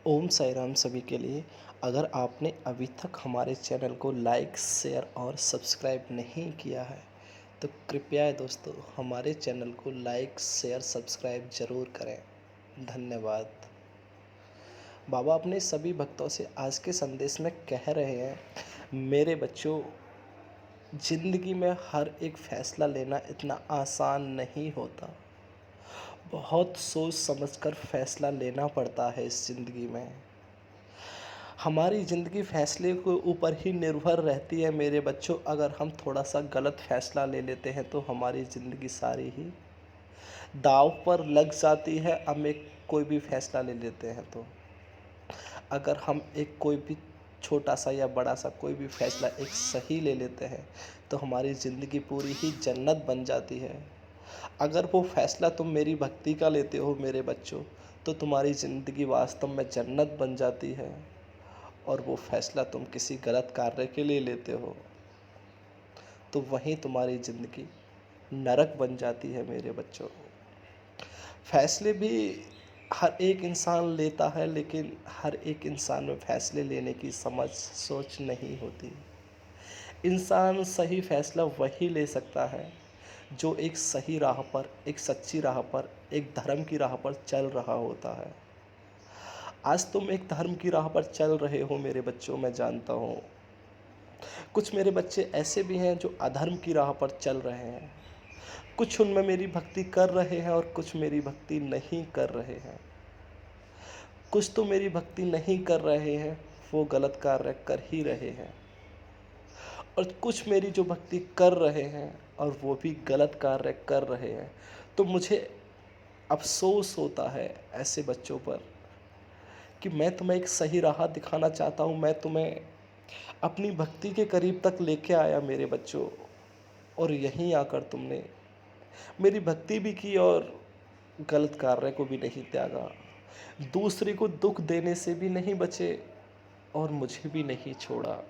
ओम साई राम सभी के लिए। अगर आपने अभी तक हमारे चैनल को लाइक, शेयर और सब्सक्राइब नहीं किया है, तो कृपया दोस्तों हमारे चैनल को लाइक, शेयर, सब्सक्राइब ज़रूर करें। धन्यवाद। बाबा अपने सभी भक्तों से आज के संदेश में कह रहे हैं, मेरे बच्चों, ज़िंदगी में हर एक फ़ैसला लेना इतना आसान नहीं होता। बहुत सोच समझकर फ़ैसला लेना पड़ता है इस ज़िंदगी में। हमारी ज़िंदगी फ़ैसले के ऊपर ही निर्भर रहती है मेरे बच्चों। अगर हम थोड़ा-सा गलत फ़ैसला ले लेते हैं तो हमारी ज़िंदगी सारी ही दाँव पर लग जाती है। हम एक कोई भी फ़ैसला ले लेते हैं तो। अगर हम एक कोई भी छोटा-सा या बड़ा-सा कोई भी फ़ैसला एक सही ले लेते हैं, तो हमारी ज़िंदगी पूरी ही जन्नत बन जाती है। अगर वो फ़ैसला तुम मेरी भक्ति का लेते हो मेरे बच्चों, तो तुम्हारी ज़िंदगी वास्तव में जन्नत बन जाती है। और वो फ़ैसला तुम किसी गलत कार्य के लिए लेते हो, तो वहीं तुम्हारी ज़िंदगी नरक बन जाती है मेरे बच्चों। फ़ैसले भी हर एक इंसान लेता है, लेकिन हर एक इंसान में फ़ैसले लेने की समझ, सोच नहीं होती। इंसान सही फ़ैसला वही ले सकता है, जो एक सही राह पर, एक सच्ची राह पर, एक धर्म की राह पर चल रहा होता है। आज तुम एक धर्म की राह पर चल रहे हो मेरे बच्चों, मैं जानता हूँ। कुछ मेरे बच्चे ऐसे भी हैं जो अधर्म की राह पर चल रहे हैं। कुछ उनमें मेरी भक्ति कर रहे हैं और कुछ मेरी भक्ति नहीं कर रहे हैं। कुछ तो मेरी भक्ति नहीं कर रहे हैं, वो गलत कार्य कर ही रहे हैं। और कुछ मेरी जो भक्ति कर रहे हैं और वो भी गलत कार्य कर रहे हैं। तो मुझे अफ़सोस होता है ऐसे बच्चों पर कि मैं तुम्हें एक सही राह दिखाना चाहता हूँ। मैं तुम्हें अपनी भक्ति के करीब तक लेके आया मेरे बच्चों, और यहीं आकर तुमने मेरी भक्ति भी की और गलत कार्य को भी नहीं त्यागा। दूसरे को दुःख देने से भी नहीं बचे और मुझे भी नहीं छोड़ा।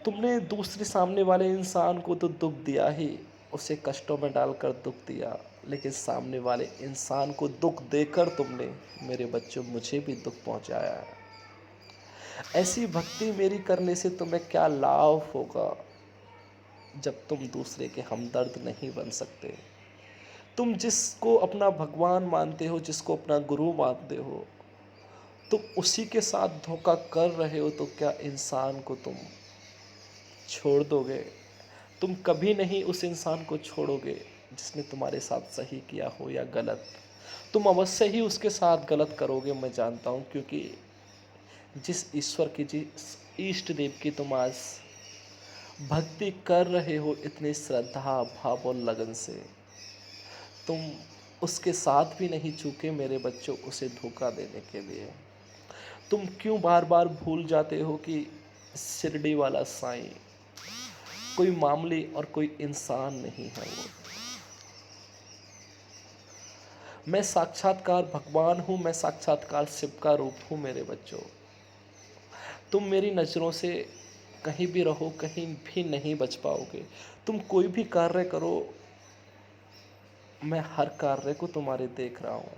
तुमने दूसरे सामने वाले इंसान को तो दुःख दिया ही, उसे कष्टों में डालकर दुःख दिया, लेकिन सामने वाले इंसान को दुःख देकर तुमने मेरे बच्चों मुझे भी दुःख पहुँचाया है। ऐसी भक्ति मेरी करने से तुम्हें क्या लाभ होगा, जब तुम दूसरे के हमदर्द नहीं बन सकते। तुम जिसको अपना भगवान मानते हो, जिसको अपना गुरु मानते हो, तुम उसी के साथ धोखा कर रहे हो, तो क्या इंसान को तुम छोड़ दोगे? तुम कभी नहीं उस इंसान को छोड़ोगे जिसने तुम्हारे साथ सही किया हो या गलत। तुम अवश्य ही उसके साथ गलत करोगे, मैं जानता हूँ, क्योंकि जिस ईश्वर की, जिस इष्ट देव की तुम आज भक्ति कर रहे हो इतनी श्रद्धा, भाव और लगन से, तुम उसके साथ भी नहीं चूके मेरे बच्चों उसे धोखा देने के लिए। तुम क्यों बार बार भूल जाते हो कि शिरडी वाला साईं कोई मामूली और कोई इंसान नहीं है। वो, मैं साक्षात्कार भगवान हूँ, मैं साक्षात्कार शिव का रूप हूँ मेरे बच्चों। तुम मेरी नज़रों से कहीं भी रहो, कहीं भी नहीं बच पाओगे। तुम कोई भी कार्य करो, मैं हर कार्य को तुम्हारे देख रहा हूँ।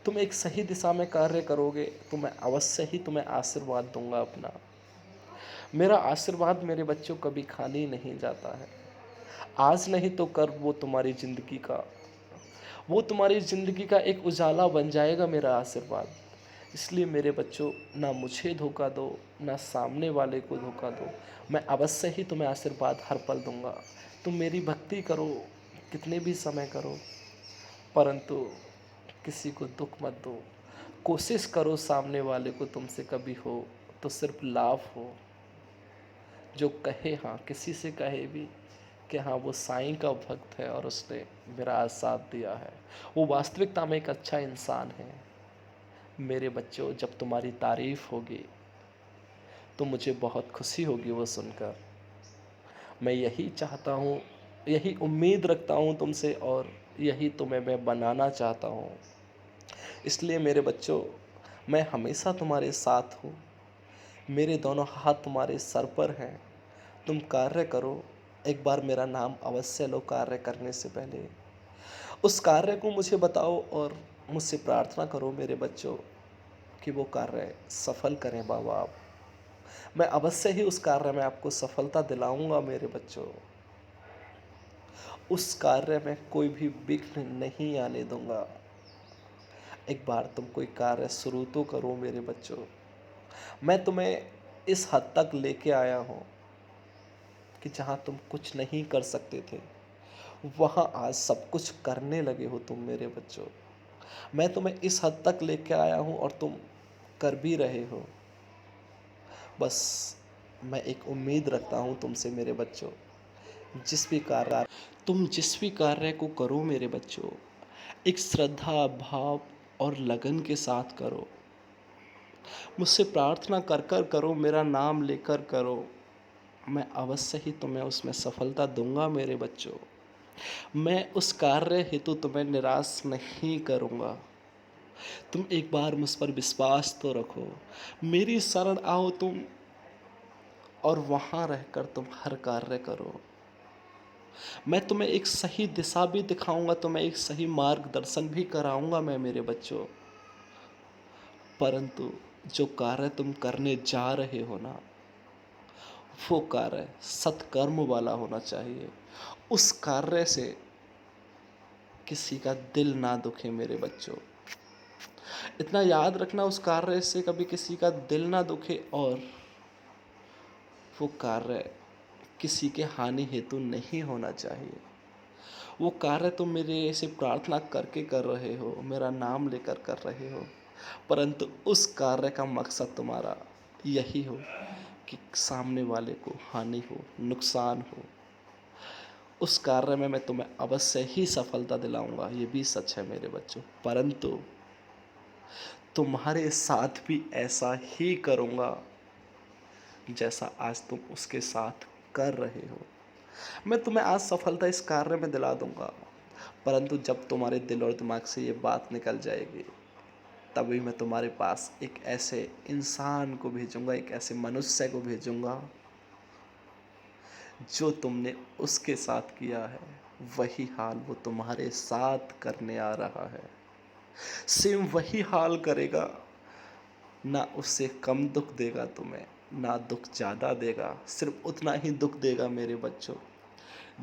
तुम एक सही दिशा में कार्य करोगे तो मैं अवश्य ही तुम्हें आशीर्वाद दूंगा अपना। मेरा आशीर्वाद मेरे बच्चों कभी खाली नहीं जाता है। आज नहीं तो कल वो तुम्हारी ज़िंदगी का एक उजाला बन जाएगा मेरा आशीर्वाद। इसलिए मेरे बच्चों, ना मुझे धोखा दो, ना सामने वाले को धोखा दो। मैं अवश्य ही तुम्हें आशीर्वाद हर पल दूंगा। तुम मेरी भक्ति करो, कितने भी समय करो, परंतु किसी को दुःख मत दो। कोशिश करो सामने वाले को तुमसे कभी हो तो सिर्फ लाभ हो। जो कहे, हाँ, किसी से कहे भी कि हाँ वो साईं का भक्त है और उसने मेरा आज साथ दिया है, वो वास्तविकता में एक अच्छा इंसान है। मेरे बच्चों, जब तुम्हारी तारीफ़ होगी तो मुझे बहुत खुशी होगी वो सुनकर। मैं यही चाहता हूँ, यही उम्मीद रखता हूँ तुमसे, और यही तुम्हें मैं बनाना चाहता हूँ। इसलिए मेरे बच्चों, मैं हमेशा तुम्हारे साथ हूँ। मेरे दोनों हाथ तुम्हारे सर पर हैं। तुम कार्य करो, एक बार मेरा नाम अवश्य लो कार्य करने से पहले। उस कार्य को मुझे बताओ और मुझसे प्रार्थना करो मेरे बच्चों। कि वो कार्य सफल करें बाबा आप। मैं अवश्य ही उस कार्य में आपको सफलता दिलाऊँगा मेरे बच्चों। उस कार्य में कोई भी विघ्न नहीं आने दूँगा। एक बार तुम कोई कार्य शुरू तो करो मेरे बच्चों। मैं तुम्हें इस हद तक लेके आया हूँ कि जहाँ तुम कुछ नहीं कर सकते थे, वहाँ आज सब कुछ करने लगे हो तुम मेरे बच्चों। मैं तुम्हें इस हद तक लेके आया हूँ और तुम कर भी रहे हो। बस मैं एक उम्मीद रखता हूँ तुमसे मेरे बच्चों। जिस भी कार्य को करो मेरे बच्चों, एक श्रद्धा, भाव और लगन के साथ करो। मुझसे प्रार्थना कर कर करो, मेरा नाम लेकर करो। मैं अवश्य ही तुम्हें उसमें सफलता दूंगा मेरे बच्चों। मैं उस कार्य हेतु तुम्हें निराश नहीं करूँगा। तुम एक बार मुझ पर विश्वास तो रखो। मेरी शरण आओ तुम, और वहाँ रहकर तुम हर कार्य करो। मैं तुम्हें एक सही दिशा भी दिखाऊंगा, तुम्हें एक सही मार्गदर्शन भी कराऊंगा मैं मेरे बच्चों। परंतु जो कार्य तुम करने जा रहे हो ना, वो कार्य सत्कर्म वाला होना चाहिए। उस कार्य से किसी का दिल ना दुखे मेरे बच्चों। इतना याद रखना, उस कार्य से कभी किसी का दिल ना दुखे, और वो कार्य किसी के हानि हेतु नहीं होना चाहिए। वो कार्य तुम मेरे से प्रार्थना करके कर रहे हो, मेरा नाम लेकर कर रहे हो, परंतु उस कार्य का मकसद तुम्हारा यही हो कि सामने वाले को हानि हो, नुकसान हो। उस कार्य में मैं तुम्हें अवश्य ही सफलता दिलाऊंगा, ये भी सच है मेरे बच्चों। परंतु तुम्हारे साथ भी ऐसा ही करूँगा जैसा आज तुम उसके साथ कर रहे हो। मैं तुम्हें आज सफलता इस कार्य में दिला दूंगा, परंतु जब तुम्हारे दिल और दिमाग से ये बात निकल जाएगी, तभी मैं तुम्हारे पास एक ऐसे इंसान को भेजूंगा, एक ऐसे मनुष्य को भेजूंगा जो तुमने उसके साथ किया है, वही हाल वो तुम्हारे साथ करने आ रहा है। सेम वही हाल करेगा, ना उससे कम दुख देगा तुम्हें, ना दुख ज़्यादा देगा, सिर्फ उतना ही दुख देगा मेरे बच्चों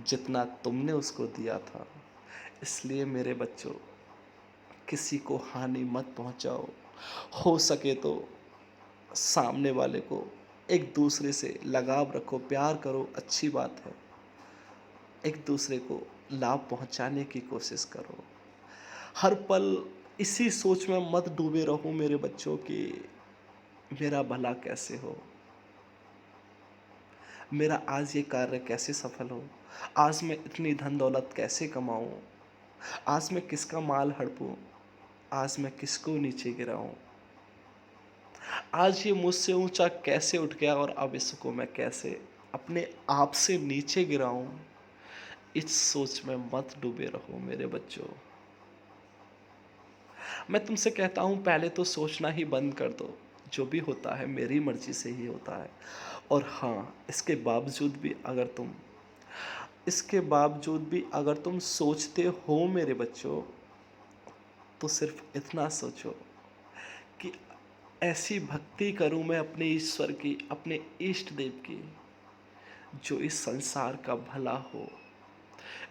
जितना तुमने उसको दिया था। इसलिए मेरे बच्चों, किसी को हानि मत पहुंचाओ। हो सके तो सामने वाले को एक दूसरे से लगाव रखो, प्यार करो, अच्छी बात है। एक दूसरे को लाभ पहुंचाने की कोशिश करो। हर पल इसी सोच में मत डूबे रहो मेरे बच्चों कि मेरा भला कैसे हो, मेरा आज ये कार्य कैसे सफल हो, आज मैं इतनी धन दौलत कैसे कमाऊं, आज मैं किसका माल हड़पूं, आज मैं किसको नीचे गिराऊं, आज ये मुझसे ऊंचा कैसे उठ गया और अब इसको मैं कैसे अपने आप से नीचे गिराऊं। इस सोच में मत डूबे रहो मेरे बच्चों। मैं तुमसे कहता हूं, पहले तो सोचना ही बंद कर दो। जो भी होता है मेरी मर्जी से ही होता है। और हाँ, इसके बावजूद भी अगर तुम सोचते हो मेरे बच्चों, तो सिर्फ इतना सोचो कि ऐसी भक्ति करूं मैं अपने ईश्वर की, अपने इष्ट देव की, जो इस संसार का भला हो,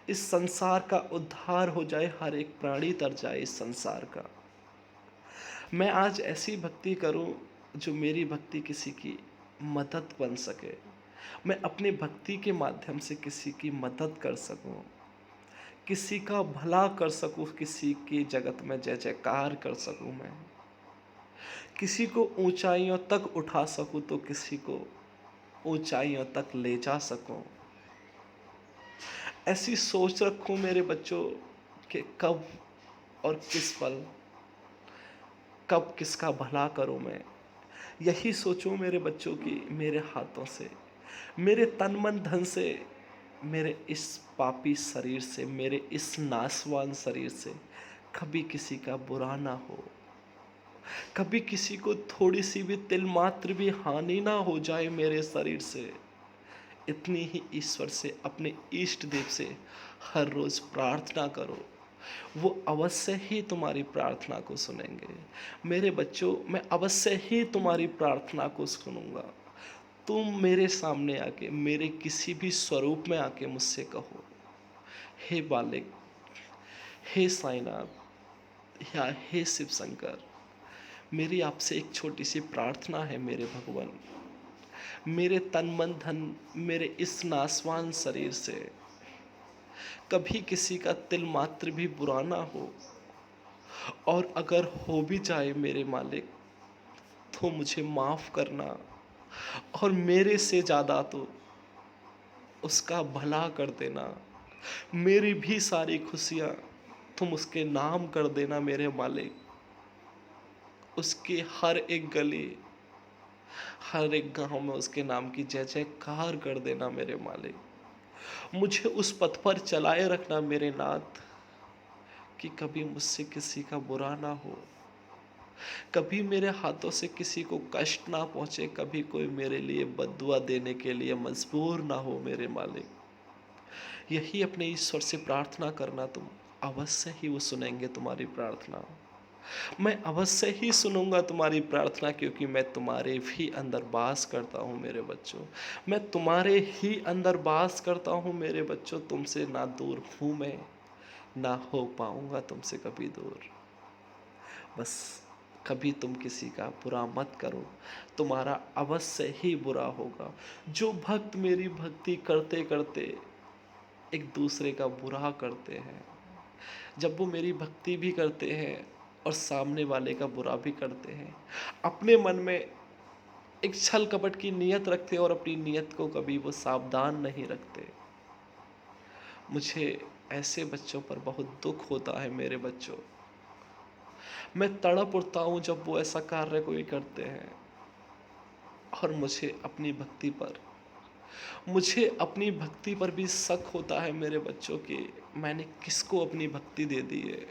इस संसार का उद्धार हो जाए, हर एक प्राणी तर जाए इस संसार का। मैं आज ऐसी भक्ति करूं जो मेरी भक्ति किसी की मदद बन सके। मैं अपनी भक्ति के माध्यम से किसी की मदद कर सकूं, किसी का भला कर सकूं, किसी की जगत में जय जयकार कर सकूं, मैं किसी को ऊंचाइयों तक उठा सकूं, तो किसी को ऊंचाइयों तक ले जा सकूं। ऐसी सोच रखूं मेरे बच्चों कि कब और किस पल, कब किसका भला करूं मैं। यही सोचूं मेरे बच्चों की मेरे हाथों से, मेरे तन मन धन से, मेरे इस पापी शरीर से, मेरे इस नासवान शरीर से कभी किसी का बुरा ना हो, कभी किसी को थोड़ी सी भी तिल मात्र भी हानि ना हो जाए मेरे शरीर से। इतनी ही ईश्वर से, अपने इष्ट देव से हर रोज प्रार्थना करो। वो अवश्य ही तुम्हारी प्रार्थना को सुनेंगे। मेरे बच्चों, मैं अवश्य ही तुम्हारी प्रार्थना को सुनूंगा। तुम मेरे सामने आके, मेरे किसी भी स्वरूप में आके मुझसे कहो, हे बालिक, हे साईनाथ, या हे शिव शंकर, मेरी आपसे एक छोटी सी प्रार्थना है मेरे भगवान। मेरे तन मन धन, मेरे इस नासवान शरीर से कभी किसी का तिल मात्र भी बुरा ना हो, और अगर हो भी जाए मेरे मालिक, तो मुझे माफ करना, और मेरे से ज़्यादा तो उसका भला कर देना। मेरी भी सारी खुशियाँ तुम उसके नाम कर देना मेरे मालिक। उसके हर एक गली, हर एक गांव में उसके नाम की जय जयकार कर देना मेरे मालिक। मुझे उस पथ पर चलाए रखना मेरे नाथ, कि कभी मुझसे किसी का बुरा ना हो, कभी मेरे हाथों से किसी को कष्ट ना पहुंचे, कभी कोई मेरे लिए बद्दुआ देने के लिए मजबूर ना हो मेरे मालिक। यही अपने ईश्वर से प्रार्थना करना तुम, अवश्य ही वो सुनेंगे तुम्हारी प्रार्थना। मैं अवश्य ही सुनूंगा तुम्हारी प्रार्थना, क्योंकि मैं तुम्हारे भी अंदर वास करता हूँ मेरे बच्चों। मैं तुम्हारे ही अंदर वास करता हूँ मेरे बच्चों। तुमसे ना दूर हूँ मैं, ना हो पाऊंगा तुमसे कभी दूर। बस कभी तुम किसी का बुरा मत करो, तुम्हारा अवश्य ही बुरा होगा। जो भक्त मेरी भक्ति करते करते एक दूसरे का बुरा करते हैं, जब वो मेरी भक्ति भी करते हैं और सामने वाले का बुरा भी करते हैं, अपने मन में एक छल कपट की नीयत रखते हैं और अपनी नीयत को कभी वो सावधान नहीं रखते, मुझे ऐसे बच्चों पर बहुत दुख होता है मेरे बच्चों। मैं तड़प उठता हूँ जब वो ऐसा कार्य कोई करते हैं, और मुझे अपनी भक्ति पर भी शक होता है मेरे बच्चों कि मैंने किसको अपनी भक्ति दे दी है।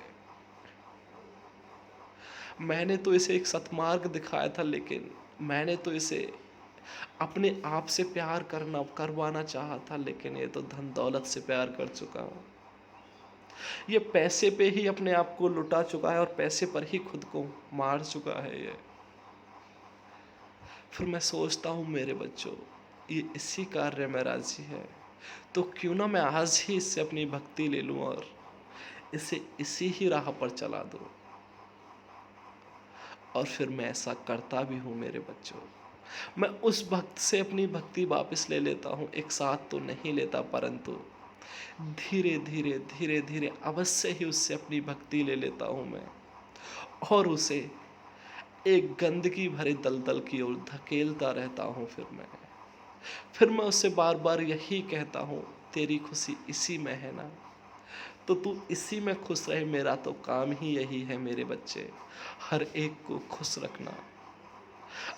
मैंने तो इसे एक सत्मार्ग दिखाया था, लेकिन मैंने तो इसे अपने आप से प्यार करवाना चाहा था, लेकिन ये तो धन दौलत से प्यार कर चुका हूँ। ये पैसे पे ही अपने आप को लुटा चुका है और पैसे पर ही खुद को मार चुका है ये। फिर मैं सोचता हूँ मेरे बच्चों, ये इसी कार्य में राजी है, तो क्यों ना मैं आज ही इससे अपनी भक्ति ले लूँ और इसे इसी ही राह पर चला दूँ। और फिर मैं ऐसा करता भी हूँ मेरे बच्चों। मैं उस भक्त से अपनी भक्ति वापस ले लेता हूँ, एक साथ तो नहीं लेता, परंतु धीरे धीरे धीरे धीरे अवश्य ही उससे अपनी भक्ति ले लेता हूँ मैं, और उसे एक गंदगी भरे दलदल की ओर धकेलता रहता हूँ। फिर मैं उससे बार बार यही कहता हूँ, तेरी खुशी इसी में है ना, तो तू इसी में खुश रहे। मेरा तो काम ही यही है मेरे बच्चे, हर एक को खुश रखना।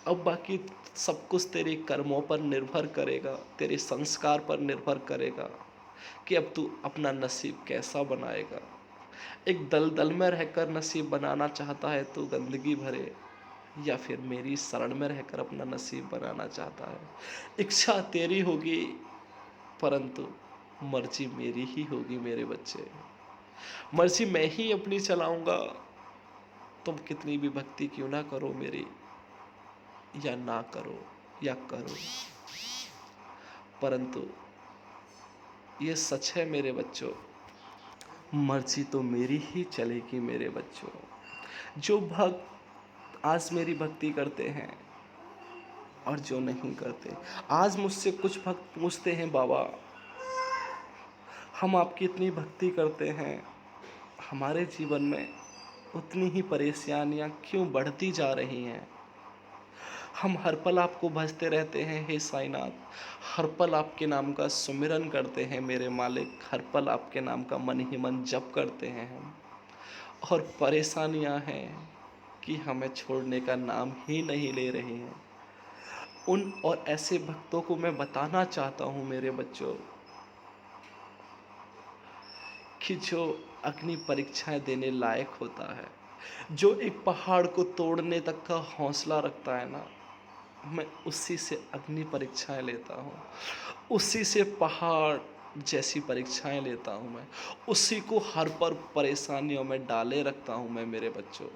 अब बाकी सब कुछ तेरे कर्मों पर निर्भर करेगा, तेरे संस्कार पर निर्भर करेगा कि अब तू अपना नसीब कैसा बनाएगा। एक दलदल में रहकर नसीब बनाना चाहता है तो गंदगी भरे, या फिर मेरी शरण में रहकर अपना नसीब बनाना चाहता है। इच्छा तेरी होगी, परंतु मर्जी मेरी ही होगी मेरे बच्चे। मर्जी मैं ही अपनी चलाऊंगा, तुम कितनी भी भक्ति क्यों ना करो मेरी, या ना करो या करो, परंतु ये सच है मेरे बच्चों, मर्जी तो मेरी ही चलेगी मेरे बच्चों। जो भक्त आज मेरी भक्ति करते हैं और जो नहीं करते, आज मुझसे कुछ भक्त पूछते हैं, बाबा हम आपकी इतनी भक्ति करते हैं, हमारे जीवन में उतनी ही परेशानियां क्यों बढ़ती जा रही हैं। हम हर पल आपको भजते रहते हैं हे साईनाथ, हर पल आपके नाम का सुमिरन करते हैं मेरे मालिक, हर पल आपके नाम का मन ही मन जप करते हैं हम, और परेशानियां हैं कि हमें छोड़ने का नाम ही नहीं ले रहे हैं। उन और ऐसे भक्तों को मैं बताना चाहता हूँ मेरे बच्चों, कि जो अग्नि परीक्षाएं देने लायक होता है, जो एक पहाड़ को तोड़ने तक का हौसला रखता है ना, मैं उसी से अग्नि परीक्षाएं लेता हूँ। उसी से पहाड़ जैसी परीक्षाएं लेता हूँ मैं, उसी को हर पर परेशानियों में डाले रखता हूँ मैं मेरे बच्चों।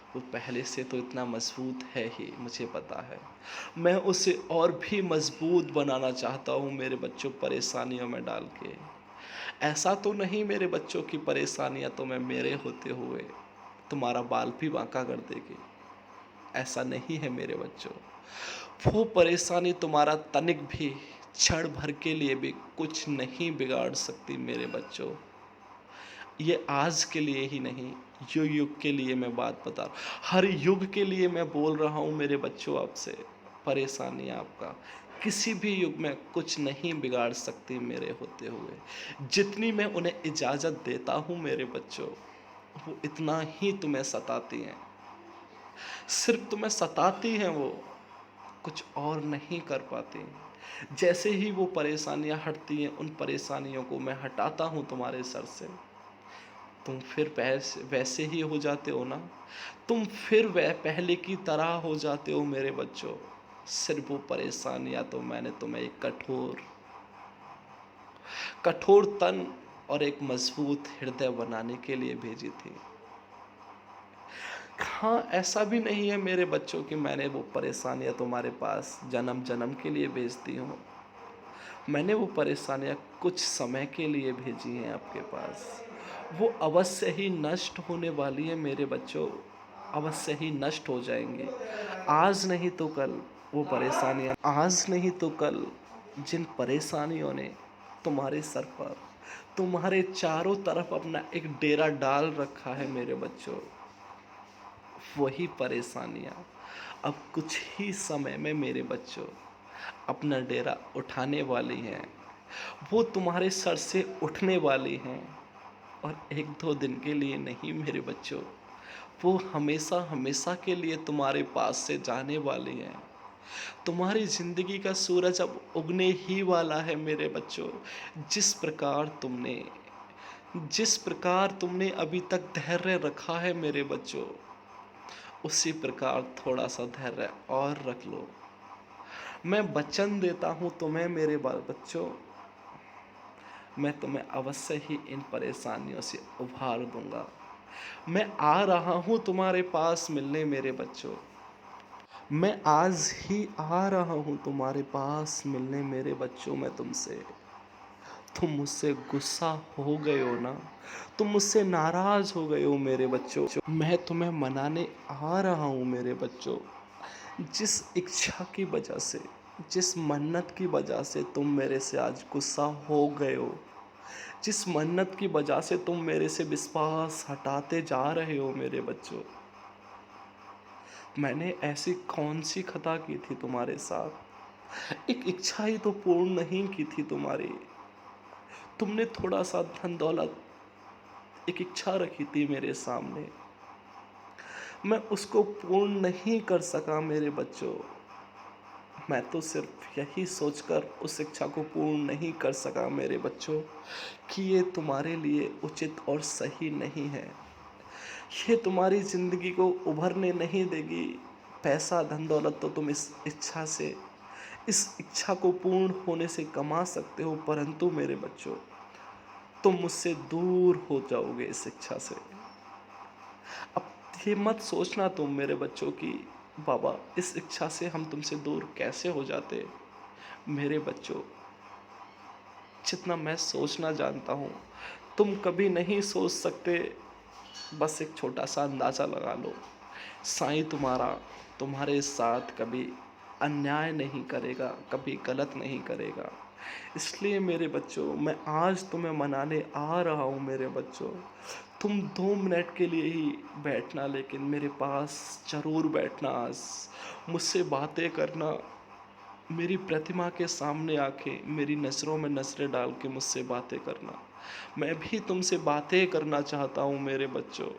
वो पहले से तो इतना मजबूत है ही, मुझे पता है। मैं उसे और भी मजबूत बनाना चाहता हूँ मेरे बच्चों, परेशानियों में डाल के। ऐसा तो नहीं मेरे बच्चों की परेशानियाँ तो मैं मेरे होते हुए तुम्हारा बाल भी बांका कर देगी। ऐसा नहीं है मेरे बच्चों। वो परेशानी तुम्हारा तनिक भी, क्षण भर के लिए भी कुछ नहीं बिगाड़ सकती मेरे बच्चों। ये आज के लिए ही नहीं, युग युग के लिए मैं बात बता रहा हूँ। हर युग के लिए मैं बोल रहा हूँ मेरे बच्चों आपसे। परेशानी आपका किसी भी युग में कुछ नहीं बिगाड़ सकती मेरे होते हुए। जितनी मैं उन्हें इजाज़त देता हूँ मेरे बच्चों, वो इतना ही तुम्हें सताती हैं। सिर्फ तुम्हें सताती हैं वो, कुछ और नहीं कर पाती। जैसे ही वो परेशानियां हटती हैं, उन परेशानियों को मैं हटाता हूँ तुम्हारे सर से, तुम फिर वैसे ही हो जाते हो ना। तुम फिर वह पहले की तरह हो जाते हो मेरे बच्चों। सिर्फ वो परेशानियां तो मैंने तुम्हें एक कठोर कठोर तन और एक मजबूत हृदय बनाने के लिए भेजी थी। हाँ, ऐसा भी नहीं है मेरे बच्चों कि मैंने वो परेशानियां तुम्हारे पास जन्म जन्म के लिए भेजती हूँ। मैंने वो परेशानियाँ कुछ समय के लिए भेजी हैं आपके पास। वो अवश्य ही नष्ट होने वाली है मेरे बच्चों, अवश्य ही नष्ट हो जाएंगे। आज नहीं तो कल वो परेशानियाँ, आज नहीं तो कल जिन परेशानियों ने तुम्हारे सर पर, तुम्हारे चारों तरफ अपना एक डेरा डाल रखा है मेरे बच्चों, वही परेशानियाँ अब कुछ ही समय में मेरे बच्चों अपना डेरा उठाने वाली हैं। वो तुम्हारे सर से उठने वाली हैं, और एक दो दिन के लिए नहीं मेरे बच्चों, वो हमेशा हमेशा के लिए तुम्हारे पास से जाने वाली हैं। तुम्हारी जिंदगी का सूरज अब उगने ही वाला है मेरे बच्चों। जिस प्रकार तुमने अभी तक धैर्य रखा है मेरे बच्चों, उसी प्रकार थोड़ा सा धैर्य और रख लो। मैं वचन देता हूँ तुम्हें मेरे बाल बच्चों, मैं तुम्हें अवश्य ही इन परेशानियों से उभार दूंगा। मैं आ रहा हूँ तुम्हारे पास मिलने मेरे बच्चों। मैं आज ही आ रहा हूँ तुम्हारे पास मिलने मेरे बच्चों। मैं तुमसे, तुम मुझसे गुस्सा हो गए हो ना, तुम मुझसे नाराज हो गए हो मेरे बच्चों। मैं तुम्हें मनाने आ रहा हूँ मेरे बच्चों। जिस इच्छा की वजह से, जिस मन्नत की वजह से तुम मेरे से आज गुस्सा हो गए हो, जिस मन्नत की वजह से तुम मेरे से विश्वास हटाते जा रहे हो मेरे बच्चों, मैंने ऐसी कौन सी खता की थी तुम्हारे साथ? एक इच्छा ही तो पूर्ण नहीं की थी तुम्हारी। तुमने थोड़ा सा धन दौलत, एक इच्छा रखी थी मेरे सामने, मैं उसको पूर्ण नहीं कर सका मेरे बच्चों। मैं तो सिर्फ यही सोचकर उस इच्छा को पूर्ण नहीं कर सका मेरे बच्चों कि ये तुम्हारे लिए उचित और सही नहीं है। ये तुम्हारी ज़िंदगी को उभरने नहीं देगी। पैसा धन दौलत तो तुम इस इच्छा को पूर्ण होने से कमा सकते हो, परंतु मेरे बच्चों, तुम मुझसे दूर हो जाओगे इस इच्छा से। अब ये मत सोचना तुम मेरे बच्चों कि बाबा इस इच्छा से हम तुमसे दूर कैसे हो जाते। मेरे बच्चों, जितना मैं सोचना जानता हूँ तुम कभी नहीं सोच सकते। बस एक छोटा सा अंदाज़ा लगा लो, साईं तुम्हारे साथ कभी अन्याय नहीं करेगा, कभी गलत नहीं करेगा। इसलिए मेरे बच्चों, मैं आज तुम्हें मनाने आ रहा हूँ मेरे बच्चों। तुम 2 मिनट के लिए ही बैठना, लेकिन मेरे पास ज़रूर बैठना आज, मुझसे बातें करना। मेरी प्रतिमा के सामने आके मेरी नज़रों में नज़रें डाल के मुझसे बातें करना। मैं भी तुमसे बातें करना चाहता हूँ मेरे बच्चों।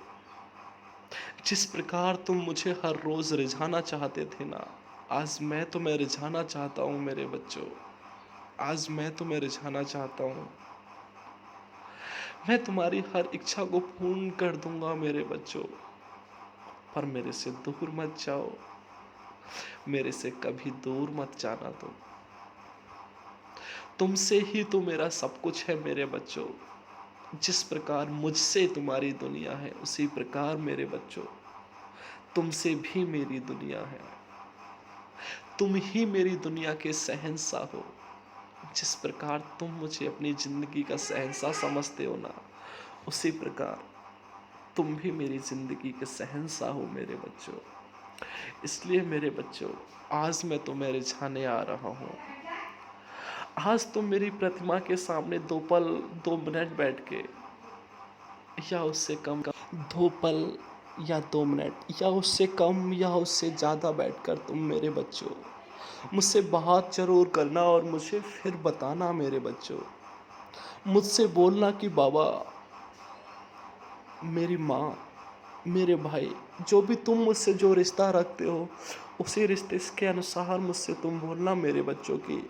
जिस प्रकार तुम मुझे हर रोज़ रिझाना चाहते थे ना, आज मैं तुम्हें रिझाना चाहता हूँ मेरे बच्चों। आज मैं तुम्हें रिझाना चाहता हूँ। मैं तुम्हारी हर इच्छा को पूर्ण कर दूंगा मेरे बच्चों, पर मेरे से दूर मत जाओ। मेरे से कभी दूर मत जाना तुमसे ही तो मेरा सब कुछ है मेरे बच्चों। जिस प्रकार मुझसे तुम्हारी दुनिया है, उसी प्रकार मेरे बच्चों तुमसे भी मेरी दुनिया है। तुम ही मेरी दुनिया के शहंशाह हो। जिस प्रकार तुम मुझे अपनी ज़िंदगी का शहंशाह समझते हो ना, उसी प्रकार तुम भी मेरी ज़िंदगी के शहंशाह हो मेरे बच्चों। इसलिए मेरे बच्चों, आज मैं तुम्हें रिझाने आ रहा हूँ। आज तुम मेरी प्रतिमा के सामने 2 पल 2 मिनट बैठ के, या उससे कम 2 पल या 2 मिनट, या उससे कम या उससे ज़्यादा बैठकर तुम मेरे बच्चों मुझसे बात जरूर करना और मुझे फिर बताना मेरे बच्चों। मुझसे बोलना कि बाबा, मेरी माँ, मेरे भाई, जो भी तुम मुझसे जो रिश्ता रखते हो, उसी रिश्ते के अनुसार मुझसे तुम बोलना मेरे बच्चों की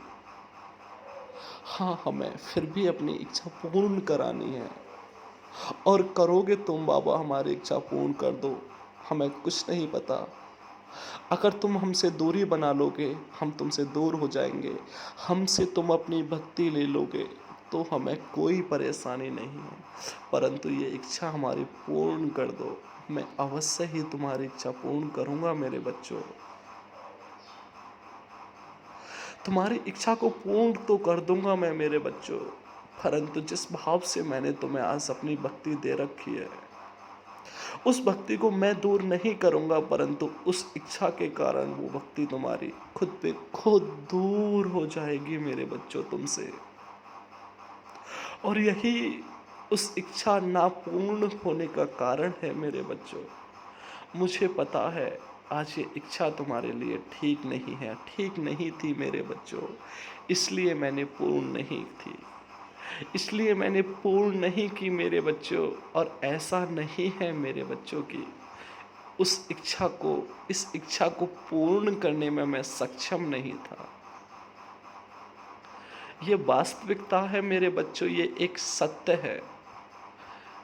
हाँ, हमें फिर भी अपनी इच्छा पूर्ण करानी है। और करोगे तुम बाबा, हमारी इच्छा पूर्ण कर दो, हमें कुछ नहीं पता। अगर तुम हमसे दूरी बना लोगे, हम तुमसे दूर हो जाएंगे। हमसे तुम अपनी भक्ति ले लोगे तो हमें कोई परेशानी नहीं है, परंतु ये इच्छा हमारी पूर्ण कर दो। मैं अवश्य ही तुम्हारी इच्छा पूर्ण करूंगा मेरे बच्चों। तुम्हारी इच्छा को पूर्ण तो कर दूंगा मैं मेरे बच्चों, परंतु जिस भाव से मैंने तुम्हें आज अपनी भक्ति दे रखी है, उस भक्ति को मैं दूर नहीं करूंगा, परंतु उस इच्छा के कारण वो भक्ति तुम्हारी खुद पे खुद दूर हो जाएगी मेरे बच्चों तुमसे। और यही उस इच्छा ना पूर्ण होने का कारण है मेरे बच्चों। मुझे पता है आज ये इच्छा तुम्हारे लिए ठीक नहीं है, ठीक नहीं थी मेरे बच्चों, इसलिए मैंने पूर्ण नहीं थी, इसलिए मैंने पूर्ण नहीं की मेरे बच्चों। और ऐसा नहीं है मेरे बच्चों की इस इच्छा को पूर्ण करने में मैं सक्षम नहीं था। ये वास्तविकता है मेरे बच्चों, ये एक सत्य है।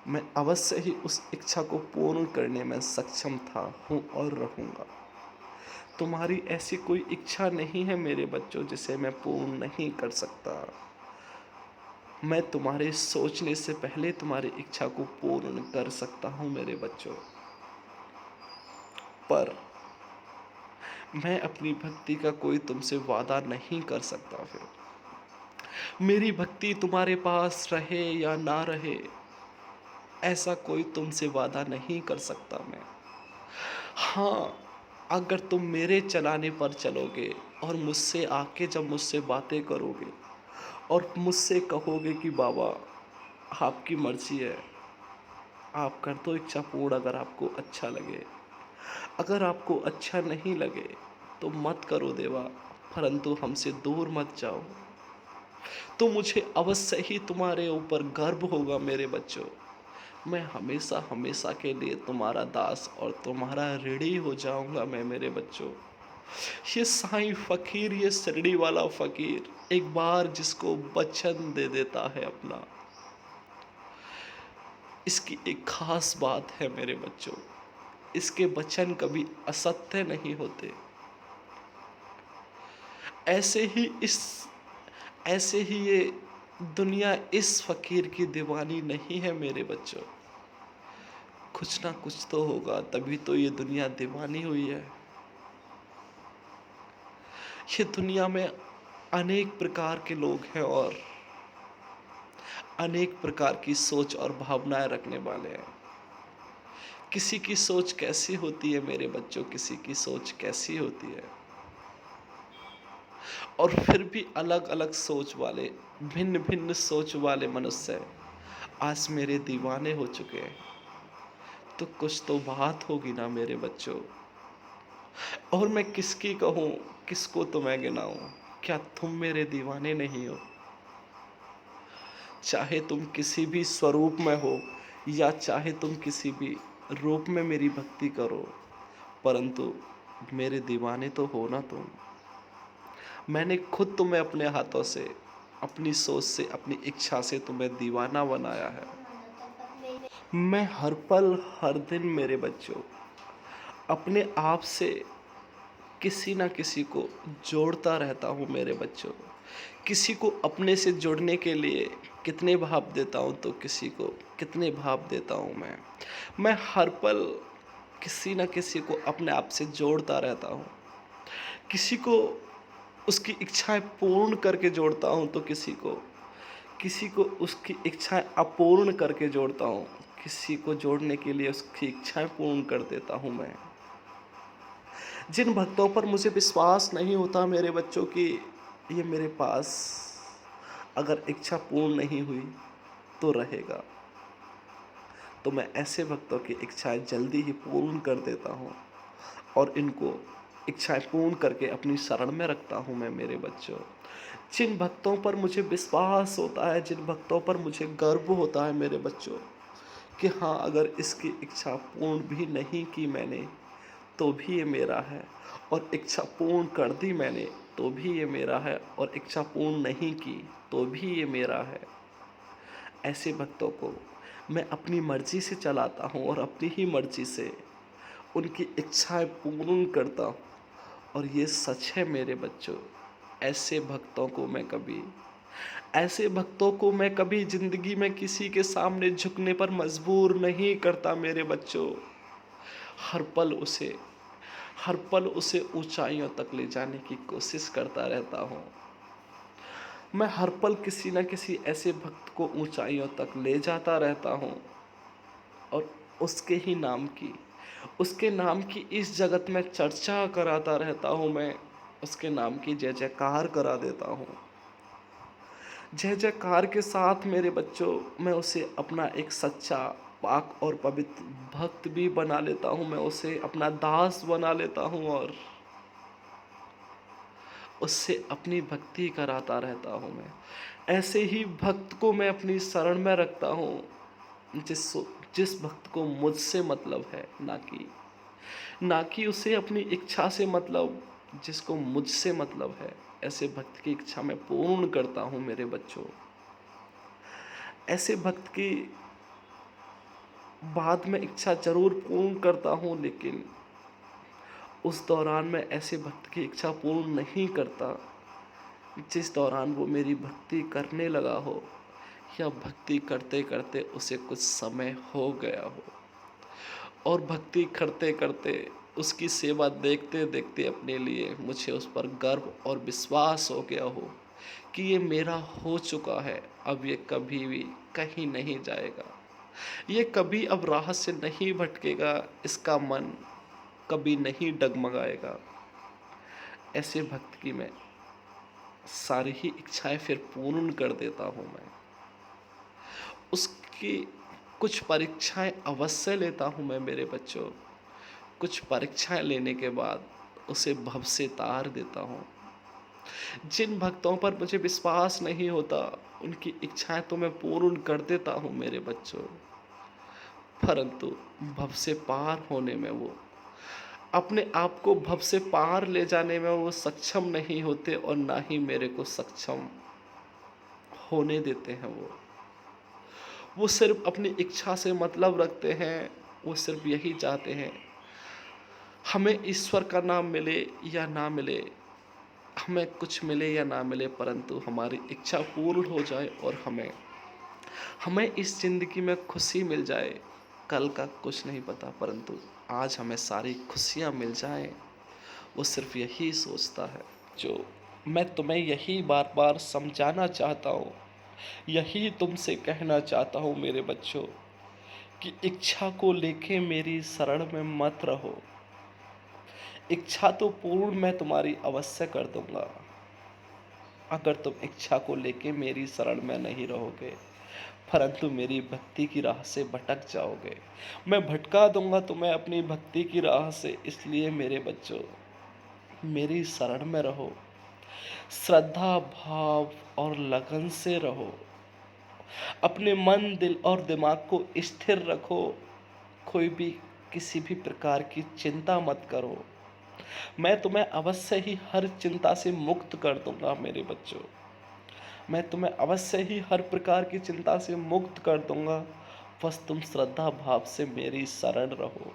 मैं अवश्य ही उस इच्छा को पूर्ण करने में सक्षम था, हूँ और रहूँगा। तुम्हारी ऐसी कोई इच्छा नहीं है मेरे बच्चों जिसे मैं पूर्ण नहीं कर सकता। मैं तुम्हारे सोचने से पहले तुम्हारी इच्छा को पूर्ण कर सकता हूँ मेरे बच्चों। पर मैं अपनी भक्ति का कोई तुमसे वादा नहीं कर सकता। फिर मेरी भक्ति तुम्हारे पास रहे या ना रहे, ऐसा कोई तुमसे वादा नहीं कर सकता मैं। हाँ, अगर तुम मेरे चलाने पर चलोगे और मुझसे आके जब मुझसे बातें करोगे और मुझसे कहोगे कि बाबा, आपकी मर्जी है, आप कर दो इच्छा पूर्ण अगर आपको अच्छा लगे। अगर आपको अच्छा नहीं लगे तो मत करो देवा, परंतु हमसे दूर मत जाओ। तो मुझे अवश्य ही तुम्हारे ऊपर गर्व होगा मेरे बच्चों। मैं हमेशा हमेशा के लिए तुम्हारा दास और तुम्हारा ऋणी हो जाऊंगा मैं मेरे बच्चों। ये साईं फकीर, ये शिरडी वाला फकीर, एक बार जिसको वचन दे देता है अपना, इसकी एक खास बात है मेरे बच्चों, इसके वचन कभी असत्य नहीं होते। ऐसे ही इस ऐसे ही ये दुनिया इस फकीर की दीवानी नहीं है मेरे बच्चों। कुछ ना कुछ तो होगा, तभी तो ये दुनिया दीवानी हुई है। ये दुनिया में अनेक प्रकार के लोग हैं और अनेक प्रकार की सोच और भावनाएं रखने वाले हैं। किसी की सोच कैसी होती है मेरे बच्चों, किसी की सोच कैसी होती है, और फिर भी अलग अलग सोच वाले, भिन्न भिन्न सोच वाले मनुष्य आज मेरे दीवाने हो चुके हैं। तो कुछ तो बात होगी ना मेरे बच्चों। और मैं किसकी कहूँ, किसको तो मैं गिनाऊँ? क्या तुम मेरे दीवाने नहीं हो? चाहे तुम किसी भी स्वरूप में हो या चाहे तुम किसी भी रूप में मेरी भक्ति करो, परंतु मेरे दीवाने तो हो ना तुम। मैंने खुद तुम्हें अपने हाथों से, अपनी सोच से, अपनी इच्छा से तुम्हें दीवाना बनाया है। मैं हर पल हर दिन मेरे बच्चों अपने आप से किसी ना किसी को जोड़ता रहता हूँ मेरे बच्चों। किसी को अपने से जुड़ने के लिए कितने भाव देता हूँ तो किसी को कितने भाव देता हूँ मैं हर पल किसी न किसी को अपने आप से जोड़ता रहता हूँ। किसी को उसकी इच्छाएं पूर्ण करके जोड़ता हूँ तो किसी को उसकी इच्छाएं अपूर्ण करके जोड़ता हूँ। किसी को जोड़ने के लिए उसकी इच्छाएं पूर्ण कर देता हूँ मैं। जिन भक्तों पर मुझे विश्वास नहीं होता मेरे बच्चों की ये मेरे पास अगर इच्छा पूर्ण नहीं हुई तो रहेगा, तो मैं ऐसे भक्तों की इच्छाएं जल्दी ही पूर्ण कर देता हूँ और इनको इच्छाएं पूर्ण करके अपनी शरण में रखता हूँ मैं मेरे बच्चों। जिन भक्तों पर मुझे विश्वास होता है, जिन भक्तों पर मुझे गर्व होता है मेरे बच्चों कि हाँ, अगर इसकी इच्छा पूर्ण भी नहीं की मैंने तो भी ये मेरा है, और इच्छा पूर्ण कर दी मैंने तो भी ये मेरा है, और इच्छा पूर्ण नहीं की तो भी ये मेरा है। ऐसे भक्तों को मैं अपनी मर्जी से चलाता हूँ और अपनी ही मर्जी से उनकी इच्छाएं पूर्ण करता हूँ, और ये सच है मेरे बच्चों। ऐसे भक्तों को मैं कभी ज़िंदगी में किसी के सामने झुकने पर मजबूर नहीं करता मेरे बच्चों। हर पल उसे हर पल उसे ऊंचाइयों तक ले जाने की कोशिश करता रहता हूँ। मैं हर पल किसी न किसी ऐसे भक्त को ऊंचाइयों तक ले जाता रहता हूँ, और उसके नाम की इस जगत में चर्चा कराता रहता हूँ मैं। उसके नाम की जय जयकार करा देता हूँ। जय जयकार के साथ मेरे बच्चों मैं उसे अपना एक सच्चा, पाक और पवित्र भक्त भी बना लेता हूँ। मैं उसे अपना दास बना लेता हूँ और उससे अपनी भक्ति कराता रहता हूँ मैं। ऐसे ही भक्त को मैं अपनी शरण में रखता हूँ, जिस जिस भक्त को मुझसे मतलब है, ना कि उसे अपनी इच्छा से मतलब, जिसको मुझसे मतलब है। ऐसे भक्त की इच्छा मैं पूर्ण करता हूँ मेरे बच्चों। ऐसे भक्त की बाद में इच्छा जरूर पूर्ण करता हूँ, लेकिन उस दौरान मैं ऐसे भक्त की इच्छा पूर्ण नहीं करता जिस दौरान वो मेरी भक्ति करने लगा हो, या भक्ति करते करते उसे कुछ समय हो गया हो, और भक्ति करते करते उसकी सेवा देखते देखते अपने लिए मुझे उस पर गर्व और विश्वास हो गया हो कि ये मेरा हो चुका है, अब ये कभी भी कहीं नहीं जाएगा, ये कभी अब राह से नहीं भटकेगा, इसका मन कभी नहीं डगमगाएगा। ऐसे भक्त की मैं सारी ही इच्छाएं फिर पूर्ण कर देता हूँ मैं। उसकी कुछ परीक्षाएं अवश्य लेता हूँ मैं मेरे बच्चों। कुछ परीक्षाएं लेने के बाद उसे भव से तार देता हूँ। जिन भक्तों पर मुझे विश्वास नहीं होता उनकी इच्छाएं तो मैं पूर्ण कर देता हूँ मेरे बच्चों, परंतु भव से पार होने में वो अपने आप को भव से पार ले जाने में वो सक्षम नहीं होते, और ना ही मेरे को सक्षम होने देते हैं। वो सिर्फ अपनी इच्छा से मतलब रखते हैं। वो सिर्फ यही चाहते हैं, हमें ईश्वर का नाम मिले या ना मिले, हमें कुछ मिले या ना मिले, परंतु हमारी इच्छा पूर्ण हो जाए और हमें हमें इस ज़िंदगी में खुशी मिल जाए। कल का कुछ नहीं पता, परंतु आज हमें सारी खुशियाँ मिल जाएं। वो सिर्फ यही सोचता है। जो मैं तुम्हें यही बार बार समझाना चाहता हूँ, यही तुमसे कहना चाहता हूँ मेरे बच्चों, कि इच्छा को लेके मेरी शरण में मत रहो। इच्छा तो पूर्ण मैं तुम्हारी अवश्य कर दूंगा, अगर तुम इच्छा को लेके मेरी शरण में नहीं रहोगे, परंतु मेरी भक्ति की राह से भटक जाओगे। मैं भटका दूंगा तुम्हें अपनी भक्ति की राह से। इसलिए मेरे बच्चों, मेरी शरण में रहो, श्रद्धा भाव और लगन से रहो, अपने मन दिल और दिमाग को स्थिर रखो। कोई भी किसी भी प्रकार की चिंता मत करो। मैं तुम्हें अवश्य ही हर चिंता से मुक्त कर दूंगा मेरे बच्चों। मैं तुम्हें अवश्य ही हर प्रकार की चिंता से मुक्त कर दूंगा। बस तुम श्रद्धा भाव से मेरी शरण रहो।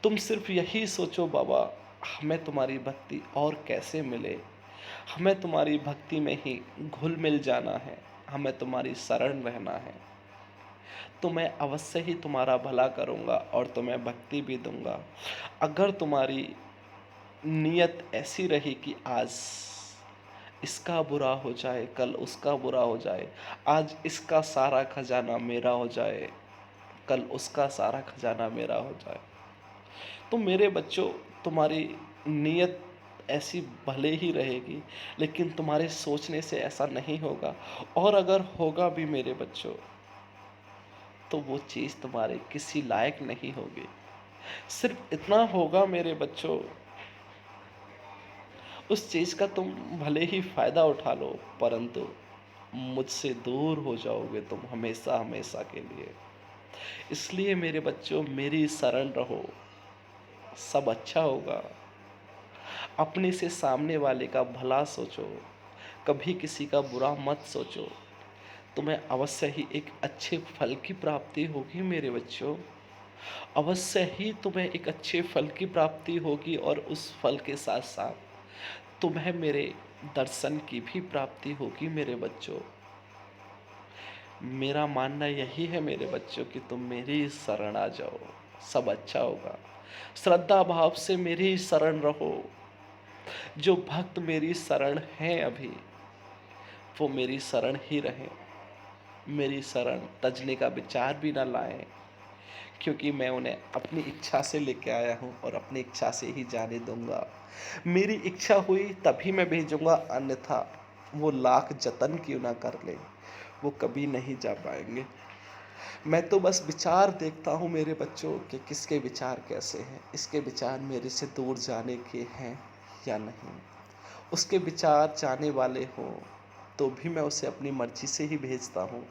तुम सिर्फ यही सोचो बाबा, हमें तुम्हारी भक्ति और कैसे मिले, हमें तुम्हारी भक्ति में ही घुल मिल जाना है, हमें तुम्हारी शरण रहना है। तो मैं अवश्य ही तुम्हारा भला करूँगा और तुम्हें भक्ति भी दूँगा। अगर तुम्हारी नीयत ऐसी रही कि आज इसका बुरा हो जाए, कल उसका बुरा हो जाए, आज इसका सारा खजाना मेरा हो जाए, कल उसका सारा खजाना मेरा हो जाए, तो मेरे बच्चों, तुम्हारी नीयत ऐसी भले ही रहेगी, लेकिन तुम्हारे सोचने से ऐसा नहीं होगा। और अगर होगा भी मेरे बच्चों, तो वो चीज़ तुम्हारे किसी लायक नहीं होगी। सिर्फ इतना होगा मेरे बच्चों, उस चीज़ का तुम भले ही फ़ायदा उठा लो, परंतु मुझसे दूर हो जाओगे तुम हमेशा हमेशा के लिए। इसलिए मेरे बच्चों, मेरी शरण रहो, सब अच्छा होगा। अपने से सामने वाले का भला सोचो, कभी किसी का बुरा मत सोचो, तुम्हें अवश्य ही एक अच्छे फल की प्राप्ति होगी मेरे बच्चों। अवश्य ही तुम्हें एक अच्छे फल की प्राप्ति होगी, और उस फल के साथ साथ तुम्हें मेरे दर्शन की भी प्राप्ति होगी मेरे बच्चों। मेरा मानना यही है मेरे बच्चों कि तुम मेरी शरण आ जाओ, सब अच्छा होगा। श्रद्धा भाव से मेरी शरण रहो। जो भक्त मेरी शरण हैं अभी, वो मेरी शरण ही रहें, मेरी शरण तजने का विचार भी ना लाएं, क्योंकि मैं उन्हें अपनी इच्छा से लेके आया हूँ और अपनी इच्छा से ही जाने दूंगा। मेरी इच्छा हुई तभी मैं भेजूंगा, अन्यथा वो लाख जतन क्यों ना कर ले, वो कभी नहीं जा पाएंगे। मैं तो बस विचार देखता हूँ मेरे बच्चों कि किसके विचार कैसे हैं, इसके विचार मेरे से दूर जाने के हैं या नहीं। उसके विचार जाने वाले हों तो भी मैं उसे अपनी मर्जी से ही भेजता हूँ,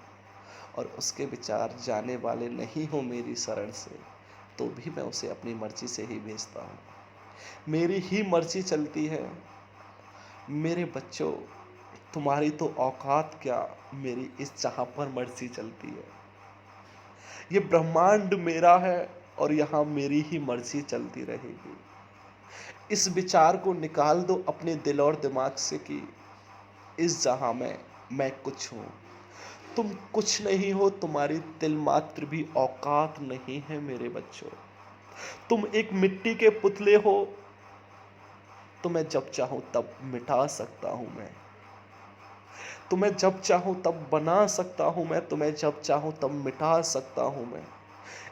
और उसके विचार जाने वाले नहीं हों मेरी शरण से, तो भी मैं उसे अपनी मर्जी से ही भेजता हूँ। मेरी ही मर्जी चलती है मेरे बच्चों। तुम्हारी तो औकात क्या, मेरी इस जहाँ पर मर्जी चलती है। ये ब्रह्मांड मेरा है और यहाँ मेरी ही मर्जी चलती रहेगी। इस विचार को निकाल दो अपने दिल और दिमाग से कि इस जहां में मैं कुछ हूं, तुम कुछ नहीं हो, तुम्हारी तिल मात्र भी औकात नहीं है मेरे बच्चों। तुम एक मिट्टी के पुतले हो, तुम्हें जब चाहूं तब मिटा सकता हूं मैं, तुम्हें जब चाहूं तब बना सकता हूं मैं, तुम्हें जब चाहूं तब मिटा सकता हूं मैं।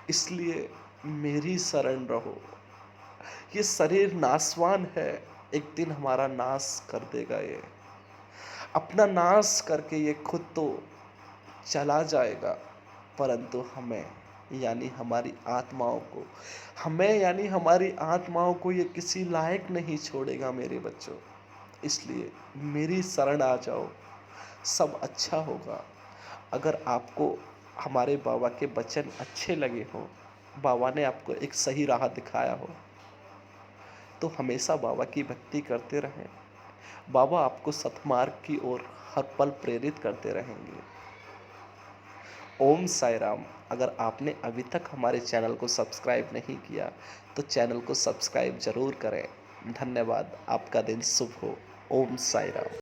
इसलिए मेरी शरण रहो। ये शरीर नासवान है, एक दिन हमारा नाश कर देगा। ये अपना नाश करके ये खुद तो चला जाएगा, परंतु हमें यानी हमारी आत्माओं को, हमें यानी हमारी आत्माओं को ये किसी लायक नहीं छोड़ेगा मेरे बच्चों। इसलिए मेरी शरण आ जाओ, सब अच्छा होगा। अगर आपको हमारे बाबा के वचन अच्छे लगे हों, बाबा ने आपको एक सही राह दिखाया हो, तो हमेशा बाबा की भक्ति करते रहें। बाबा आपको सतमार्ग की ओर हर पल प्रेरित करते रहेंगे। ओम साई राम। अगर आपने अभी तक हमारे चैनल को सब्सक्राइब नहीं किया, तो चैनल को सब्सक्राइब जरूर करें। धन्यवाद। आपका दिन शुभ हो। ओम साई राम।